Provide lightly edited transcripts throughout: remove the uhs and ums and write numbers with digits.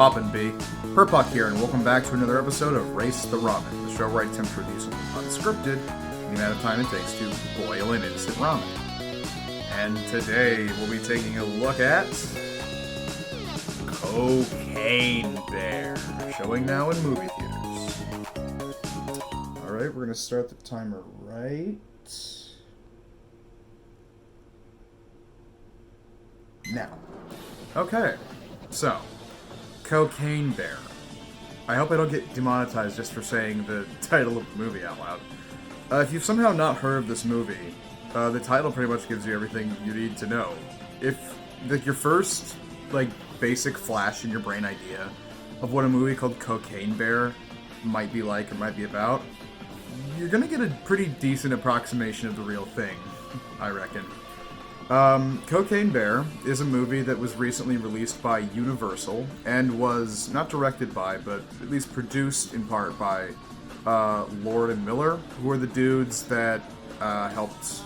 Poppin' B. Perpuck here, and welcome back to another episode of Race the Ramen, the show where I attempt to produce unscripted the amount of time it takes to boil an instant ramen. And today we'll be taking a look at Cocaine Bear, showing now in movie theaters. Alright, we're going to start the timer right now. Okay, so, Cocaine Bear. I hope I don't get demonetized just for saying the title of the movie out loud. If you've somehow not heard of this movie, the title pretty much gives you everything you need to know. If, your first, basic flash in your brain idea of what a movie called Cocaine Bear might be like or might be about, you're gonna get a pretty decent approximation of the real thing, I reckon. Cocaine Bear is a movie that was recently released by Universal and was not directed by, but at least produced in part by Lord and Miller, who are the dudes that helped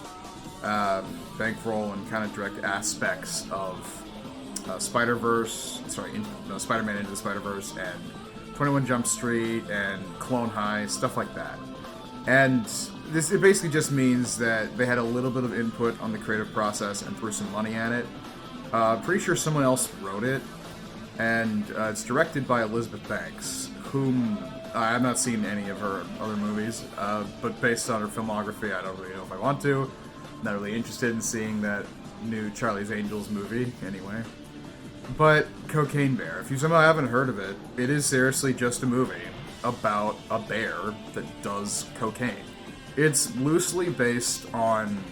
bankroll and kind of direct aspects of Spider-Man Into the Spider-Verse and 21 Jump Street and Clone High, stuff like that. And it basically just means that they had a little bit of input on the creative process and threw some money at it. Pretty sure someone else wrote it, and it's directed by Elizabeth Banks, whom I have not seen any of her other movies, but based on her filmography, I don't really know if I want to. I'm not really interested in seeing that new Charlie's Angels movie, anyway. But Cocaine Bear, if you somehow haven't heard of it, it is seriously just a movie about a bear that does cocaine. It's loosely based on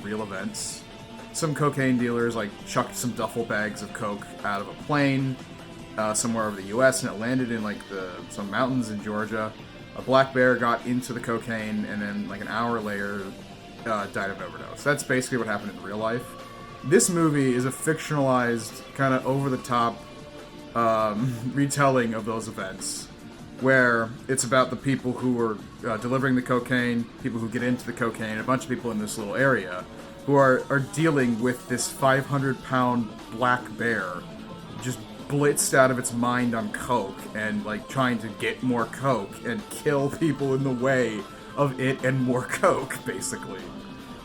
real events. Some cocaine dealers chucked some duffel bags of coke out of a plane somewhere over the U.S. and it landed in some mountains in Georgia. A black bear got into the cocaine and then an hour later died of overdose. That's basically what happened in real life. This movie is a fictionalized, kind of over-the-top retelling of those events, where it's about the people who are delivering the cocaine, people who get into the cocaine, a bunch of people in this little area who are dealing with this 500-pound black bear just blitzed out of its mind on coke and trying to get more coke and kill people in the way of it and more coke, basically.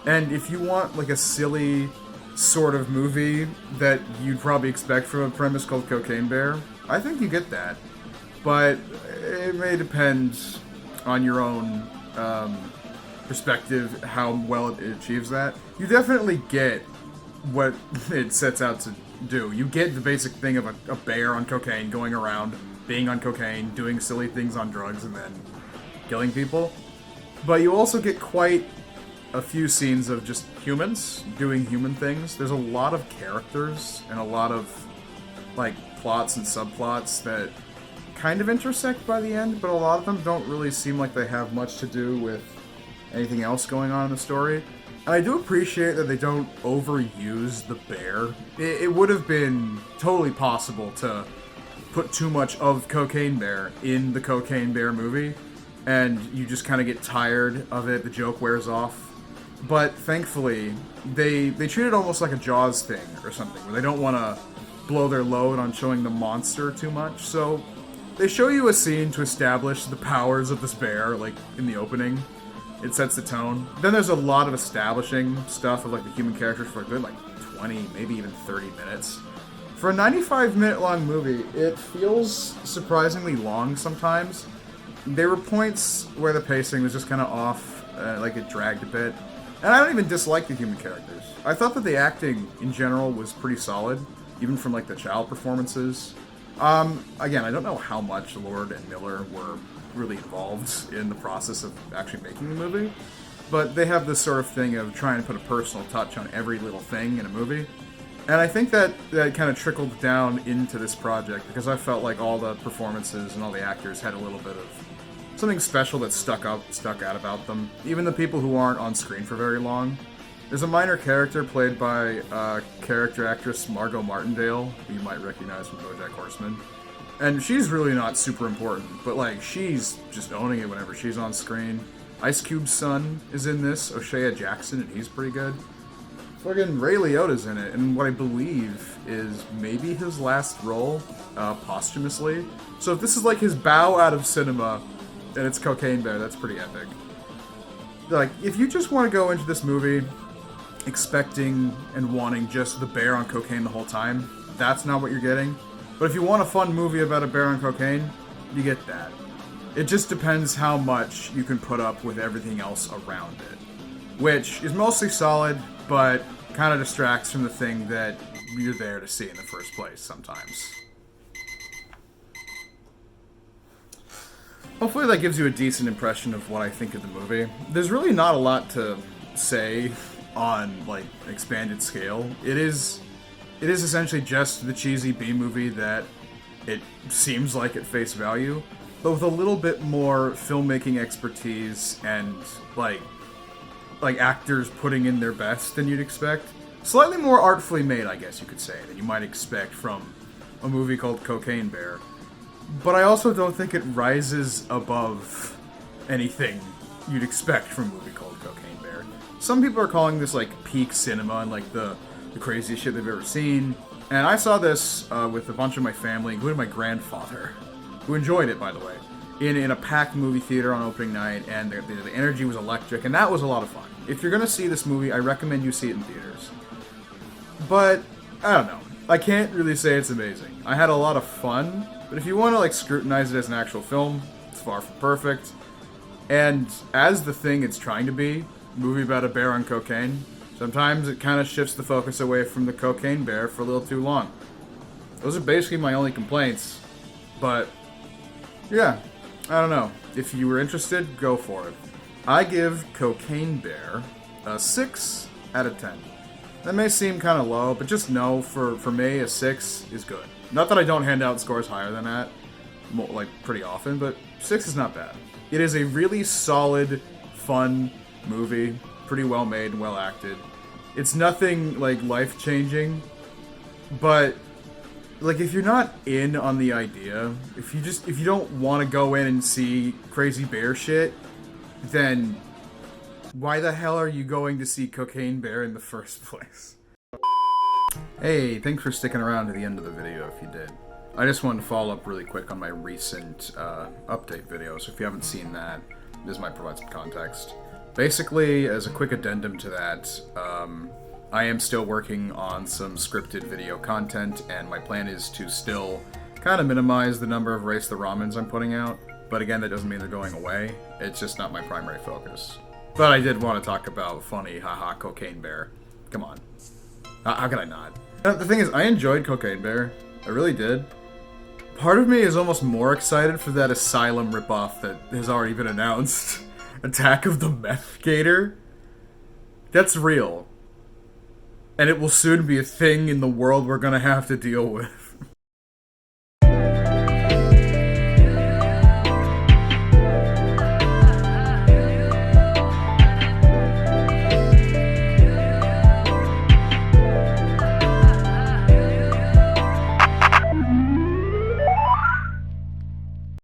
And if you want a silly sort of movie that you'd probably expect from a premise called Cocaine Bear, I think you get that. But it may depend on your own perspective how well it achieves that. You definitely get what it sets out to do. You get the basic thing of a bear on cocaine going around, being on cocaine, doing silly things on drugs, and then killing people. But you also get quite a few scenes of just humans doing human things. There's a lot of characters and a lot of plots and subplots that kind of intersect by the end, but a lot of them don't really seem like they have much to do with anything else going on in the story. And I do appreciate that they don't overuse the bear. It would have been totally possible to put too much of Cocaine Bear in the Cocaine Bear movie, and you just kind of get tired of it, the joke wears off. But thankfully, they treat it almost like a Jaws thing or something, where they don't want to blow their load on showing the monster too much, so they show you a scene to establish the powers of this bear, in the opening. It sets the tone. Then there's a lot of establishing stuff of, the human characters for a good, 20, maybe even 30 minutes. For a 95-minute long movie, it feels surprisingly long sometimes. There were points where the pacing was just kind of off, it dragged a bit. And I don't even dislike the human characters. I thought that the acting, in general, was pretty solid, even from, the child performances. Again, I don't know how much Lord and Miller were really involved in the process of actually making the movie, but they have this sort of thing of trying to put a personal touch on every little thing in a movie. And I think that kind of trickled down into this project, because I felt like all the performances and all the actors had a little bit of something special that stuck out about them. Even the people who aren't on screen for very long. There's a minor character played by character actress Margot Martindale, who you might recognize from BoJack Horseman. And she's really not super important, but she's just owning it whenever she's on screen. Ice Cube's son is in this, O'Shea Jackson, and he's pretty good. Fucking Ray Liotta's in it, and what I believe is maybe his last role, posthumously. So if this is like his bow out of cinema, and it's Cocaine Bear, that's pretty epic. Like, if you just want to go into this movie expecting and wanting just the bear on cocaine the whole time, that's not what you're getting. But if you want a fun movie about a bear on cocaine, you get that. It just depends how much you can put up with everything else around it. Which is mostly solid, but kind of distracts from the thing that you're there to see in the first place sometimes. Hopefully that gives you a decent impression of what I think of the movie. There's really not a lot to say on, like, expanded scale. It is essentially just the cheesy B-movie that it seems like at face value, but with a little bit more filmmaking expertise and, like actors putting in their best than you'd expect. Slightly more artfully made, I guess you could say, than you might expect from a movie called Cocaine Bear. But I also don't think it rises above anything you'd expect from a movie called Cocaine Bear. Some people are calling this, like, peak cinema and, like, the craziest shit they've ever seen. And I saw this with a bunch of my family, including my grandfather, who enjoyed it, by the way, in a packed movie theater on opening night, and the energy was electric, and that was a lot of fun. If you're gonna see this movie, I recommend you see it in theaters. But, I don't know. I can't really say it's amazing. I had a lot of fun, but if you want to, like, scrutinize it as an actual film, it's far from perfect. And as the thing it's trying to be, a movie about a bear on cocaine, sometimes it kind of shifts the focus away from the cocaine bear for a little too long. Those are basically my only complaints. But, yeah, I don't know. If you were interested, go for it. I give Cocaine Bear a 6 out of 10. That may seem kind of low, but just know, for me, a 6 is good. Not that I don't hand out scores higher than that, like, pretty often, but 6 is not bad. It is a really solid, fun movie, pretty well made and well acted. It's nothing, like, life-changing, but, like, if you're not in on the idea, if you don't want to go in and see crazy bear shit, then why the hell are you going to see Cocaine Bear in the first place? Hey, thanks for sticking around to the end of the video if you did. I just wanted to follow up really quick on my recent update video, so if you haven't seen that, this might provide some context. Basically, as a quick addendum to that, I am still working on some scripted video content, and my plan is to still kind of minimize the number of Race the Ramens I'm putting out. But again, that doesn't mean they're going away. It's just not my primary focus. But I did want to talk about funny, haha, Cocaine Bear. Come on. How can I not? The thing is, I enjoyed Cocaine Bear. I really did. Part of me is almost more excited for that Asylum ripoff that has already been announced. Attack of the Meth Gator. That's real. And it will soon be a thing in the world we're gonna have to deal with.